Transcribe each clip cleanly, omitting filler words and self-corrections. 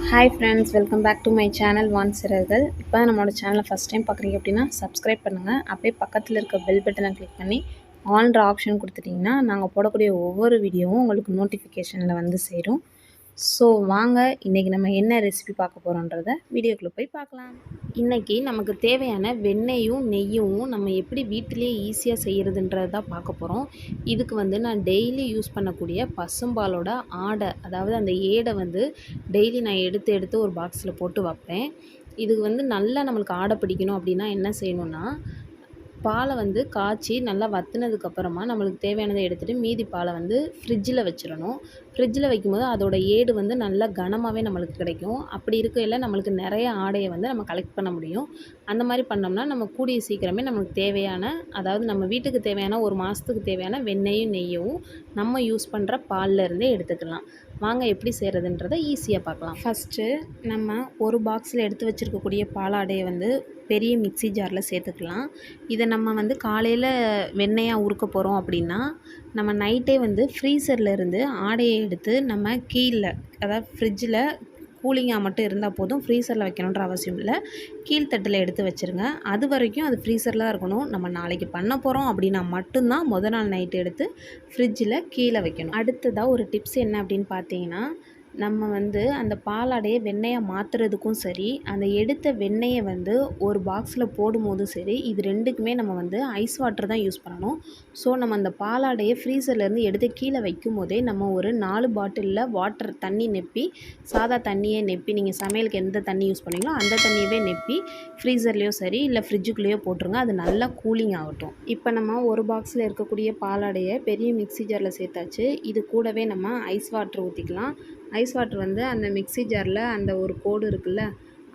Hi friends, welcome back to my channel சிறர்கள். இப்போ நம்மளோட சேனலை ஃபஸ்ட் டைம் பார்க்குறீங்க அப்படின்னா சப்ஸ்கிரைப் பண்ணுங்கள். அப்படியே பக்கத்தில் இருக்க பெல் பட்டனை கிளிக் பண்ணி ஆல்ன்ற ஆப்ஷன் கொடுத்துட்டிங்கன்னா நாங்கள் போடக்கூடிய ஒவ்வொரு வீடியோவும் உங்களுக்கு நோட்டிஃபிகேஷனில் வந்து சேரும். ஸோ வாங்க, இன்றைக்கி நம்ம என்ன ரெசிபி பார்க்க போகிறோன்றத வீடியோக்குள்ளே போய் பார்க்கலாம். இன்றைக்கி நமக்கு தேவையான வெண்ணெயும் நெய்யும் நம்ம எப்படி வீட்டிலேயே ஈஸியாக செய்கிறதுன்றது தான் பார்க்க போகிறோம். இதுக்கு வந்து நான் டெய்லி யூஸ் பண்ணக்கூடிய பசும்பாலோட ஆடை, அதாவது அந்த ஏடை வந்து டெய்லி நான் எடுத்து ஒரு பாக்ஸில் போட்டு வைப்பேன். இதுக்கு வந்து நல்லா நம்மளுக்கு ஆடை பிடிக்கணும் அப்படின்னா என்ன செய்யணுன்னா, பாலை வந்து காய்ச்சி நல்லா வற்றினதுக்கப்புறமா நம்மளுக்கு தேவையானதை எடுத்துகிட்டு மீதி பாலை வந்து ஃப்ரிட்ஜில் வச்சிடணும். ஃப்ரிட்ஜில் வைக்கும்போது அதோட ஏடு வந்து நல்லா கனமாகவே நம்மளுக்கு கிடைக்கும். அப்படி இருக்கையில் நம்மளுக்கு நிறைய ஆடையை வந்து நம்ம கலெக்ட் பண்ண முடியும். அந்த மாதிரி பண்ணோம்னா நம்ம கூடிய சீக்கிரமே நமக்கு தேவையான, அதாவது நம்ம வீட்டுக்கு தேவையான ஒரு மாதத்துக்கு தேவையான வெண்ணெயும் நெய்யும் நம்ம யூஸ் பண்ணுற பாலில் இருந்தே எடுத்துக்கலாம். வாங்க எப்படி செய்கிறதுன்றதை ஈஸியாக பார்க்கலாம். ஃபஸ்ட்டு நம்ம ஒரு பாக்ஸில் எடுத்து வச்சுருக்கக்கூடிய பாலாடையை வந்து பெரிய மிக்ஸி ஜாரில் சேர்த்துக்கலாம். இதை நம்ம வந்து காலையில் வெண்ணெயாக உருக்க போகிறோம் அப்படின்னா நம்ம நைட்டே வந்து ஃப்ரீசரில் இருந்து ஆடையை எடுத்து நம்ம கீழே, அதாவது ஃப்ரிட்ஜில் கூலிங்காக மட்டும் இருந்தால் போதும், ஃப்ரீசரில் வைக்கணுன்ற அவசியம் இல்லை. கீழ்த்தட்டில் எடுத்து வச்சுருங்க. அது வரைக்கும் அது ஃப்ரீசரில் தான் இருக்கணும். நம்ம நாளைக்கு பண்ண போகிறோம் அப்படின்னா மட்டும்தான் நாள் நைட்டு எடுத்து ஃப்ரிட்ஜில் கீழே வைக்கணும். அடுத்ததாக ஒரு டிப்ஸ் என்ன அப்படின்னு பார்த்தீங்கன்னா, நம்ம வந்து அந்த பாலாடையை வெண்ணெயை மாற்றுறதுக்கும் சரி, அந்த எடுத்த வெண்ணெயை வந்து ஒரு பாக்ஸில் போடும்போதும் சரி, இது ரெண்டுக்குமே நம்ம வந்து ஐஸ் வாட்டர் தான் யூஸ் பண்ணணும். ஸோ நம்ம அந்த பாலாடையை ஃப்ரீசர்லேருந்து எடுத்து கீழே வைக்கும் போதே நம்ம ஒரு 4 பாட்டிலில் வாட்டர் தண்ணி நெப்பி, சாதா தண்ணியை நெப்பி, நீங்கள் சமையலுக்கு எந்த தண்ணி யூஸ் பண்ணீங்களோ அந்த தண்ணியவே நெப்பி ஃப்ரீசர்லேயோ சரி இல்லை ஃப்ரிட்ஜுக்குள்ளேயோ போட்டுருங்க. அது நல்லா கூலிங் ஆகட்டும். இப்போ நம்ம ஒரு பாக்ஸில் இருக்கக்கூடிய பாலாடையை பெரிய மிக்ஸி ஜாரில் சேர்த்தாச்சு. இது கூடவே நம்ம ஐஸ் வாட்டர் ஊற்றிக்கலாம். ஐஸ் வாட்டர் வந்து அந்த மிக்ஸி ஜாரில் அந்த ஒரு கோடு இருக்குல்ல,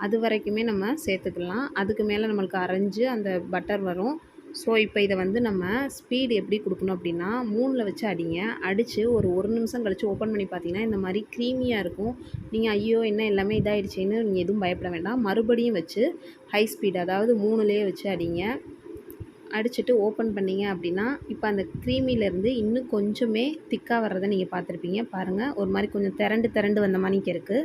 அது வரைக்குமே நம்ம சேர்த்துக்கலாம். அதுக்கு மேலே நம்மளுக்கு அரைஞ்சு அந்த பட்டர் வரும். ஸோ இப்போ இதை வந்து நம்ம ஸ்பீடு எப்படி கொடுக்கணும் அப்படின்னா, 3ல் வச்சு அடிங்க. அடித்து ஒரு நிமிஷம் கழித்து ஓப்பன் பண்ணி பார்த்தீங்கன்னா இந்த மாதிரி க்ரீமியாக இருக்கும். நீங்கள் ஐயோ என்ன எல்லாமே இதாகிடுச்சின்னு நீங்கள் எதுவும் பயப்பட வேண்டாம். மறுபடியும் வச்சு ஹை ஸ்பீடு, அதாவது 3லேயே வச்சு அடிங்க. அடிச்சுட்டு ஓப்பன் பண்ணிங்க அப்படின்னா இப்போ அந்த க்ரீமிலேருந்து இன்னும் கொஞ்சமே திக்காக வர்றதை நீங்கள் பார்த்துருப்பீங்க. பாருங்கள், ஒரு மாதிரி கொஞ்சம் திரண்டு வந்த மாதிரிக்கு இருக்குது.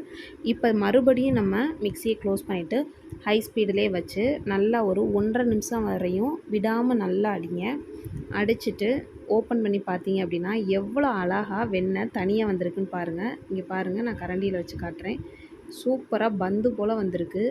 இப்போ மறுபடியும் நம்ம மிக்சியை க்ளோஸ் பண்ணிவிட்டு ஹை ஸ்பீடிலே வச்சு நல்லா ஒரு 1.5 நிமிஷம் வரையும் விடாமல் நல்லா அடிங்க. அடிச்சுட்டு ஓப்பன் பண்ணி பார்த்தீங்க அப்படின்னா எவ்வளோ அழகாக வெண்ணெய் தனியாக வந்திருக்குன்னு பாருங்கள். இங்கே பாருங்கள், நான் கரண்டியில் வச்சு காட்டுறேன். சூப்பராக பந்து போல் வந்திருக்கு.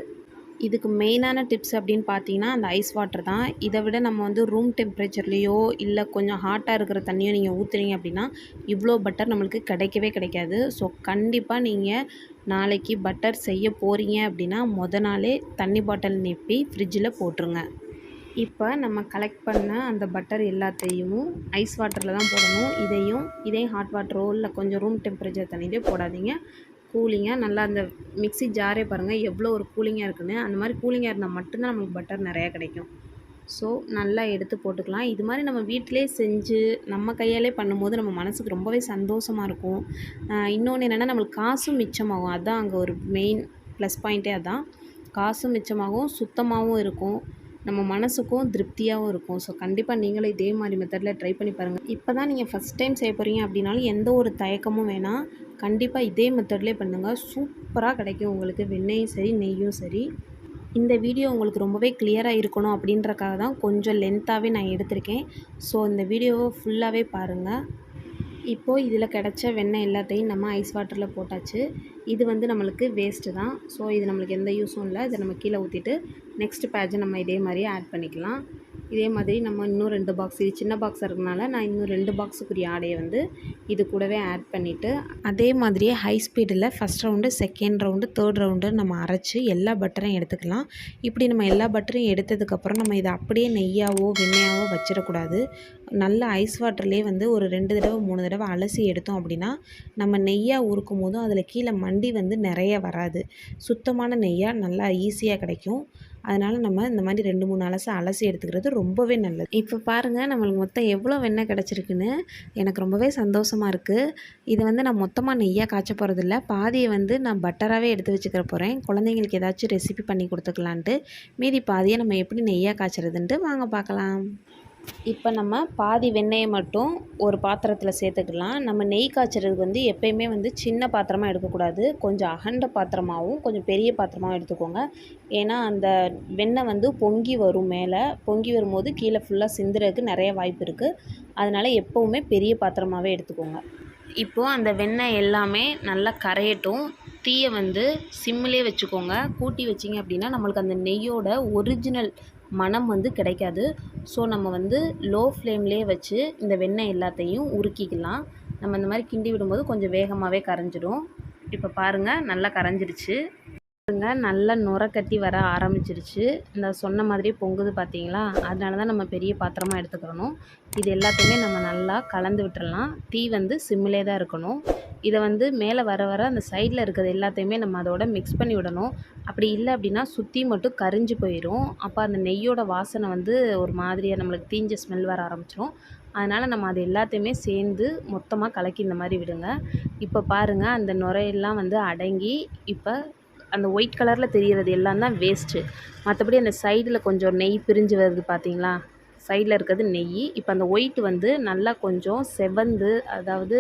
இதுக்கு மெயினான டிப்ஸ் அப்படின்னு பார்த்தீங்கன்னா அந்த ஐஸ் வாட்டர் தான். இதை விட நம்ம வந்து ரூம் டெம்பரேச்சர்லேயோ இல்லை கொஞ்சம் ஹாட்டாக இருக்கிற தண்ணியோ நீங்கள் ஊற்றுறீங்க அப்படின்னா இவ்வளோ பட்டர் நம்மளுக்கு கிடைக்கவே கிடைக்காது. ஸோ கண்டிப்பாக நீங்கள் நாளைக்கு பட்டர் செய்ய போகிறீங்க அப்படின்னா நாளே தண்ணி பாட்டில் நெப்பி ஃப்ரிட்ஜில் போட்டுருங்க. இப்போ நம்ம கலெக்ட் பண்ண அந்த பட்டர் எல்லாத்தையும் ஐஸ் வாட்டரில் தான் போடணும். இதே ஹாட் வாட்டரோ இல்லை கொஞ்சம் ரூம் டெம்பரேச்சர் தண்ணியிலே போடாதீங்க. கூலிங்காக நல்லா அந்த மிக்ஸி ஜாரே பாருங்கள் எவ்வளோ ஒரு கூலிங்காக இருக்குன்னு. அந்த மாதிரி கூலிங்காக இருந்தால் மட்டும்தான் நம்மளுக்கு பட்டர் நிறையா கிடைக்கும். ஸோ நல்லா எடுத்து போட்டுக்கலாம். இது மாதிரி நம்ம வீட்டிலே செஞ்சு நம்ம கையாலே பண்ணும்போது நம்ம மனசுக்கு ரொம்பவே சந்தோஷமாக இருக்கும். இன்னொன்று என்னென்னா, நம்மளுக்கு காசும் மிச்சமாகும். அதுதான் அங்கே ஒரு மெயின் ப்ளஸ் பாயிண்ட்டே அதுதான். காசும் மிச்சமாகும், சுத்தமாகவும் இருக்கும், நம்ம மனசுக்கும் திருப்தியாகவும் இருக்கும். ஸோ கண்டிப்பாக நீங்களும் இதே மாதிரி மெத்தடில் ட்ரை பண்ணி பாருங்கள். இப்போ தான் நீங்கள் ஃபஸ்ட் டைம் செய்ய போகிறீங்க அப்படின்னாலும் எந்த ஒரு தயக்கமும் வேணாம். கண்டிப்பாக இதே மெத்தட்லேயே பண்ணுங்கள். சூப்பராக கிடைக்கும் உங்களுக்கு வெண்ணெயும் சரி நெய்யும் சரி. இந்த வீடியோ உங்களுக்கு ரொம்பவே கிளியராக இருக்கணும் அப்படின்றக்காக தான் கொஞ்சம் லென்த்தாகவே நான் எடுத்திருக்கேன். ஸோ இந்த வீடியோவை ஃபுல்லாகவே பாருங்கள். இப்போது இதில் கிடச்ச வெண்ணெய் எல்லாத்தையும் நம்ம ஐஸ் வாட்டரில் போட்டாச்சு. இது வந்து நம்மளுக்கு வேஸ்ட்டு தான். ஸோ இது நம்மளுக்கு எந்த யூஸும் இல்லை. இதை நம்ம கீழே ஊற்றிட்டு நெக்ஸ்ட் பேட்சை நம்ம இதே மாதிரியே ஆட் பண்ணிக்கலாம். இதே மாதிரி நம்ம இன்னும் 2 பாக்ஸ், இது சின்ன பாக்ஸாக இருக்கனால நான் இன்னும் 2 பாக்ஸுக்குரிய ஆடையை வந்து இது கூடவே ஆட் பண்ணிவிட்டு அதே மாதிரியே ஹை ஸ்பீடில் first round, second round, third round நம்ம அரைச்சி எல்லா பட்டரையும் எடுத்துக்கலாம். இப்படி நம்ம எல்லா பட்டரையும் எடுத்ததுக்கப்புறம் நம்ம இதை அப்படியே நெய்யாவோ வெண்ணெயாவோ வச்சிடக்கூடாது. நல்ல ஐஸ் வாட்டர்லேயே வந்து ஒரு 2 தடவை 3 தடவை அலசி எடுத்தோம் அப்படின்னா நம்ம நெய்யாக உருக்கும் போதும் அதில் கீழே மண்டி வந்து நிறைய வராது. சுத்தமான நெய்யாக நல்லா ஈஸியாக கிடைக்கும். அதனால் நம்ம இந்த மாதிரி 2-3 அலசி எடுத்துக்கிறது ரொம்பவே நல்லது. இப்போ பாருங்கள், நம்மளுக்கு மொத்தம் எவ்வளோ வெண்ணெய் கிடச்சிருக்குன்னு. எனக்கு ரொம்பவே சந்தோஷமாக இருக்குது. இதை வந்து நான் மொத்தமாக நெய்யாக காய்ச்ச போகிறதில்ல. பாதியை வந்து நான் பட்டராகவே எடுத்து வச்சுக்கிற போகிறேன். குழந்தைங்களுக்கு ஏதாச்சும் ரெசிபி பண்ணி கொடுத்துக்கலான்ட்டு. மீதி பாதியை நம்ம எப்படி நெய்யாக காய்ச்சறதுன்ட்டு வாங்க பார்க்கலாம். இப்போ நம்ம பாதி வெண்ணெயை மட்டும் ஒரு பாத்திரத்தில் சேர்த்துக்கலாம். நம்ம நெய் காய்ச்சறதுக்கு வந்து எப்பயுமே வந்து சின்ன பாத்திரமாக எடுக்கக்கூடாது. கொஞ்சம் அகண்ட பாத்திரமாகவும் கொஞ்சம் பெரிய பாத்திரமாகவும் எடுத்துக்கோங்க. ஏன்னா அந்த வெண்ணெய் வந்து பொங்கி வரும் மேலே. பொங்கி வரும்போது கீழே ஃபுல்லாக சிந்துறதுக்கு நிறைய வாய்ப்பு இருக்குது. அதனால் எப்போவுமே பெரிய பாத்திரமாகவே எடுத்துக்கோங்க. இப்போது அந்த வெண்ணெய் எல்லாமே நல்லா கரையட்டும். தீயை வந்து சிம்மிலே வச்சுக்கோங்க. கூட்டி வச்சிங்க அப்படின்னா நம்மளுக்கு அந்த நெய்யோட ஒரிஜினல் மணம் வந்து கிடைக்காது. ஸோ நம்ம வந்து லோ ஃப்ளேம்லேயே வச்சு இந்த வெண்ணெய் எல்லாத்தையும் உருக்கிக்கலாம். நம்ம இந்த மாதிரி கிண்டி விடும்போது கொஞ்சம் வேகமாகவே கரைஞ்சிடும். இப்போ பாருங்கள், நல்லா கரைஞ்சிருச்சு. நல்லா நுரை கட்டி வர ஆரம்பிச்சிருச்சு. இந்த சொன்ன மாதிரியே பொங்குது பார்த்தீங்களா? அதனால தான் நம்ம பெரிய பாத்திரமாக எடுத்துக்கிறணும். இது எல்லாத்தையுமே நம்ம நல்லா கலந்து விட்டுறலாம். தீ வந்து சிம்மிலே தான் இருக்கணும். இதை வந்து மேலே வர வர அந்த சைடில் இருக்கிறது எல்லாத்தையுமே நம்ம அதோட மிக்ஸ் பண்ணி விடணும். அப்படி இல்லை அப்படின்னா சுற்றி மட்டும் கரிஞ்சு போயிடும். அப்போ அந்த நெய்யோட வாசனை வந்து ஒரு மாதிரியாக நம்மளுக்கு தீஞ்ச ஸ்மெல் வர ஆரம்பிச்சிடும். அதனால் நம்ம அது எல்லாத்தையுமே சேர்ந்து மொத்தமாக கலக்கி இந்த மாதிரி விடுங்க. இப்போ பாருங்கள், அந்த நுரையெல்லாம் வந்து அடங்கி இப்போ அந்த ஒயிட் கலரில் தெரிகிறது எல்லாம் தான் வேஸ்ட்டு. மற்றபடி அந்த சைடில் கொஞ்சம் நெய் பிரிஞ்சு வருது பார்த்தீங்களா? சைடில் இருக்கிறது நெய். இப்போ அந்த ஒயிட் வந்து நல்லா கொஞ்சம் செவந்து, அதாவது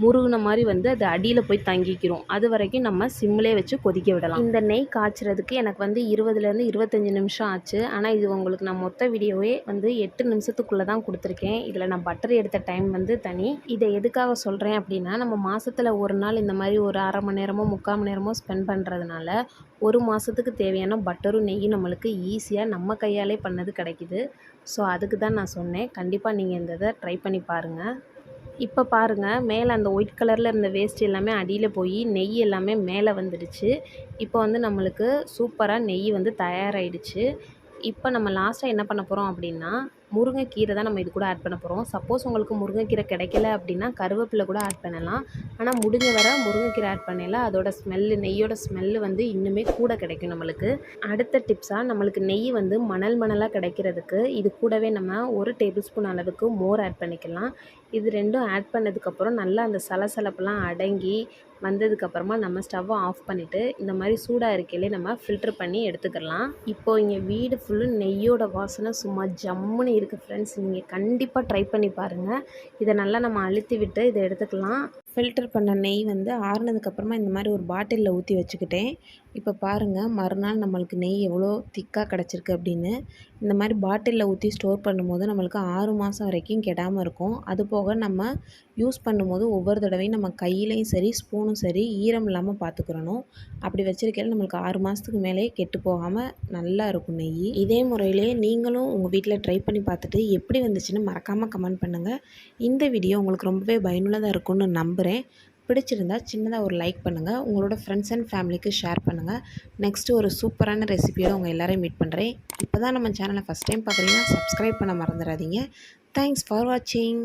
முருகின மாதிரி வந்து அது அடியில் போய் தங்கிக்கிறோம். அது வரைக்கும் நம்ம சிம்மிலே வச்சு கொதிக்க விடலாம். இந்த நெய் காய்ச்சறதுக்கு எனக்கு வந்து 20லேருந்து 25 நிமிஷம் ஆச்சு. ஆனால் இது உங்களுக்கு நான் மொத்த வீடியோவே வந்து 8 நிமிஷத்துக்குள்ளே தான் கொடுத்துருக்கேன். இதில் நான் பட்டர் எடுத்த டைம் வந்து தனி. இதை எதுக்காக சொல்கிறேன் அப்படின்னா, நம்ம மாதத்தில் ஒரு நாள் இந்த மாதிரி ஒரு அரை மணி நேரமோ 3/4 மணி நேரமோ ஸ்பெண்ட் பண்ணுறதுனால ஒரு மாதத்துக்கு தேவையான பட்டரும் நெய்யும் நம்மளுக்கு ஈஸியாக நம்ம கையாலே பண்ணது கிடைக்கிது. ஸோ அதுக்கு தான் நான் சொன்னேன். கண்டிப்பாக நீங்கள் இந்த இதை ட்ரை பண்ணி பாருங்கள். இப்போ பாருங்கள், மேலே அந்த ஒயிட் கலரில் இருந்த வேஸ்ட் எல்லாமே அடியில் போய் நெய் எல்லாமே மேலே வந்துடுச்சு. இப்போ வந்து நம்மளுக்கு சூப்பராக நெய் வந்து தயாராகிடுச்சு. இப்போ நம்ம லாஸ்ட்டாக என்ன பண்ண போகிறோம் அப்படின்னா, முருங்கைக்கீரை தான் நம்ம இது கூட ஆட் பண்ண போகிறோம். சப்போஸ் உங்களுக்கு முருங்கைக்கீரை கிடைக்கல அப்படின்னா கருவேப்பிலை கூட ஆட் பண்ணலாம். ஆனால் முடிஞ்ச வரை முருங்கைக்கீரை ஆட் பண்ணல அதோட ஸ்மெல்லு, நெய்யோட ஸ்மெல்லு வந்து இன்னுமே கூட கிடைக்கும் நம்மளுக்கு. அடுத்த டிப்ஸாக நம்மளுக்கு நெய் வந்து மணலாக கிடைக்கிறதுக்கு இது கூடவே நம்ம 1 டேபிள் ஸ்பூன் அளவுக்கு மோர் ஆட் பண்ணிக்கலாம். இது ரெண்டும் ஆட் பண்ணதுக்கப்புறம் நல்லா அந்த சலசலப்பெல்லாம் அடங்கி வந்ததுக்கப்புறமா நம்ம ஸ்டவ்வை ஆஃப் பண்ணிவிட்டு இந்த மாதிரி சூடாக இருக்கையிலே நம்ம ஃபில்ட்ரு பண்ணி எடுத்துக்கலாம். இப்போது இங்கே வீடு ஃபுல்லு நெய்யோட வாசனை சும்மா ஜம்முன்னு இருக்குது ஃப்ரெண்ட்ஸ். நீங்கள் கண்டிப்பாக ட்ரை பண்ணி பாருங்கள். இதை நல்லா நம்ம அழுத்தி விட்டு இதை எடுத்துக்கலாம். ஃபில்டர் பண்ண நெய் வந்து ஆறுனதுக்கப்புறமா இந்த மாதிரி ஒரு பாட்டிலில் ஊற்றி வச்சுக்கிட்டேன். இப்போ பாருங்கள், மறுநாள் நம்மளுக்கு நெய் எவ்வளோ திக்காக கிடச்சிருக்கு அப்படின்னு. இந்த மாதிரி பாட்டிலில் ஊற்றி ஸ்டோர் பண்ணும்போது நம்மளுக்கு 6 மாதம் வரைக்கும் கெடாமல் இருக்கும். அது போக நம்ம யூஸ் பண்ணும்போது ஒவ்வொரு தடவையும் நம்ம கையிலையும் சரி ஸ்பூனும் சரி ஈரம் இல்லாமல் பார்த்துக்கிறணும். அப்படி வச்சுருக்கையில நம்மளுக்கு 6 மாதத்துக்கு மேலே கெட்டு போகாமல் நல்லா இருக்கும் நெய். இதே முறையிலே நீங்களும் உங்கள் வீட்டில் ட்ரை பண்ணி பார்த்துட்டு எப்படி வந்துச்சுன்னு மறக்காமல் கமெண்ட் பண்ணுங்கள். இந்த வீடியோ உங்களுக்கு ரொம்பவே பயனுள்ளதாக இருக்கும்னு நம்புகிறேன். பிடிச்சிருந்தா சின்னதாக ஒரு லைக் பண்ணுங்கள். உங்களோட ஃப்ரெண்ட்ஸ் அண்ட் ஃபேமிலிக்கு ஷேர் பண்ணுங்கள். நெக்ஸ்ட்டு ஒரு சூப்பரான ரெசிபியோடு உங்கள் எல்லோரையும் மீட் பண்ணுறேன். இப்போ தான் நம்ம சேனலை ஃபஸ்ட் டைம் பார்க்குறீங்கன்னா சப்ஸ்கிரைப் பண்ண மறந்துடாதீங்க. தேங்க்ஸ் ஃபார் வாட்சிங்.